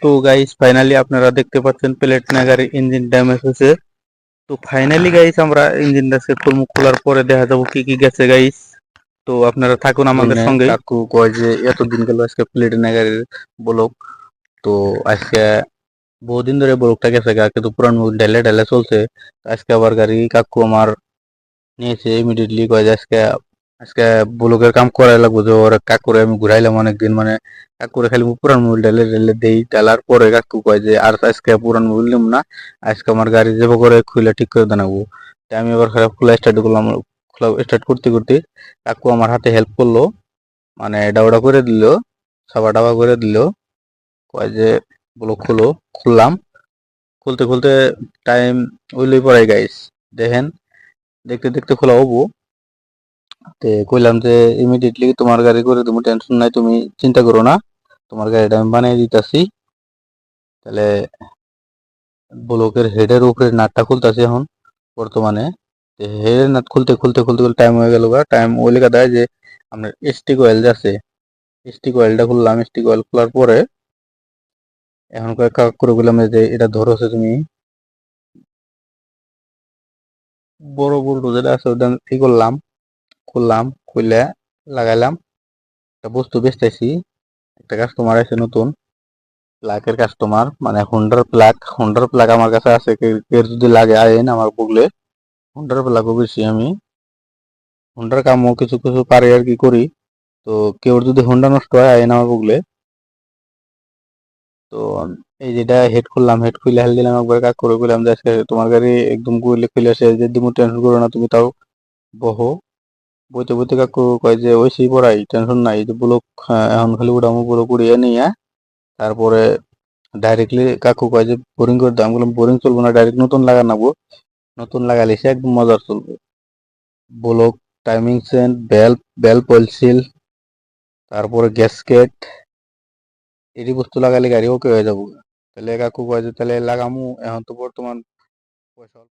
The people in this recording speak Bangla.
তো গাইস ফাইনালি আপনারা দেখতে পাচ্ছেন প্লেটিনা গাড়ির ইঞ্জিন ড্যামেজ হয়েছে। তো ফাইনালি গাইস আমরা ইঞ্জিনটা সেট করবো, খোলার পরে দেখা যাবো কি কি গেছে গাইস। তো আপনারা থাকুন আমাদের বুঝলেন সঙ্গে। কাকু কয় যে এতদিন গেল আজকে প্লেটিনা গাড়ির ব্লক। তো আজকে বহুদিন ধরে ব্লকটা গেছে গা, কিন্তু পুরান মুখ ঢেলে ঢেলে চলছে। আজকে আবার গাড়ি কাকু আমার নিয়েছে ইমিডিয়েটলি, কয় যে আজকে আজকে ব্লকের কাম করাই লাগবো। যে ওর কাকুরে আমি ঘুরাইলাম অনেকদিন, মানে কাকুরে খালি পুরান মোবিল ঢেলে ঢেলে দেই, ঢালার পরে কাকু কয় যে আর আজকে পুরান মোবিল নিম না, আজকে আমার গাড়ি যাবো করে খুলে ঠিক করে দেনাবো। তাই আমি আবার খারাপ খোলা স্টার্ট করলাম। খোলা স্টার্ট করতে করতে কাকু আমার হাতে হেল্প করলো, মানে এটা ওটা করে দিল, সাবা টাবা করে দিল। কয় যে ব্লক খুলো, খুললাম। খুলতে খুলতে টাইম ওইলই পড়াই গাইস। দেখেন, দেখতে দেখতে খোলা হবো। তে কইলাম যে ইমিডিয়েটলি তোমার গাড়ি করে তুমি টেনশন নাই, তুমি চিন্তা করো না, তোমার গাড়িটা আমি বানিয়ে দিতেছি। তাহলে ব্লকের হেডের উপরে নাটটা খুলতেছি এখন বর্তমানে। হেডের নাট খুলতে খুলতে খুলতে খুলতে টাইম হয়ে গেল। টাইম ওই লেখা দেয় যে আপনার স্টিক অয়েল যে আছে, স্টিক অয়েলটা খুললাম। স্টিক অয়েল খোলার পরে এখন কয়েক করে বললাম যে এটা ধরো হচ্ছে তুমি বড় বড় যেটা আছে ওটা ই করলাম, খুললাম, খুলে লাগাইলাম। একটা বস্তু বেচতেছি, একটা কাস্টমার আছে নতুন প্লাগের কাস্টমার, মানে হোন্ডার প্লাগ আমার কাছে আছে। কেউ যদি লাগে আইন আমার বুগলে, হোন্ডার প্লাগও বেশি আমি। হোন্ডার কামও কিছু কিছু পারি আর কি করি। তো কেউ যদি হোন্ডা নষ্ট হয় আইন আমার বুগলে। তো এই যেটা হেড খুললাম, হেড খুলে হেল দিলাম একবার, কাক করে বললাম যে আজকে তোমার গাড়ি একদম গুলে খুলে আসে যে দিমু, টেনশন করো না তুমি, তাও বহো। বইতে বইতে কাকু কয় যে ওই সেই পড়াই টেনশন নাই, যে ব্লক এখন খালি উঠামো, পুরো কুড়িয়ে নিয়ে তারপরে ডাইরেক্টলি কাকু কয় যে বোরিং করে দাম। বললাম বোরিং চলবো না, ডাইরেক্ট নতুন লাগানো, নতুন লাগালে সে একদম মজার চলবে। ব্লক, টাইমিং চেন, বেল পলসিল, তারপরে গ্যাসকেট, এটি বস্তু লাগালে গাড়ি ওকে হয়ে যাবো। তাহলে কাকু কয় যে তাহলে লাগামু, এখন তো বর্তমান পয়সা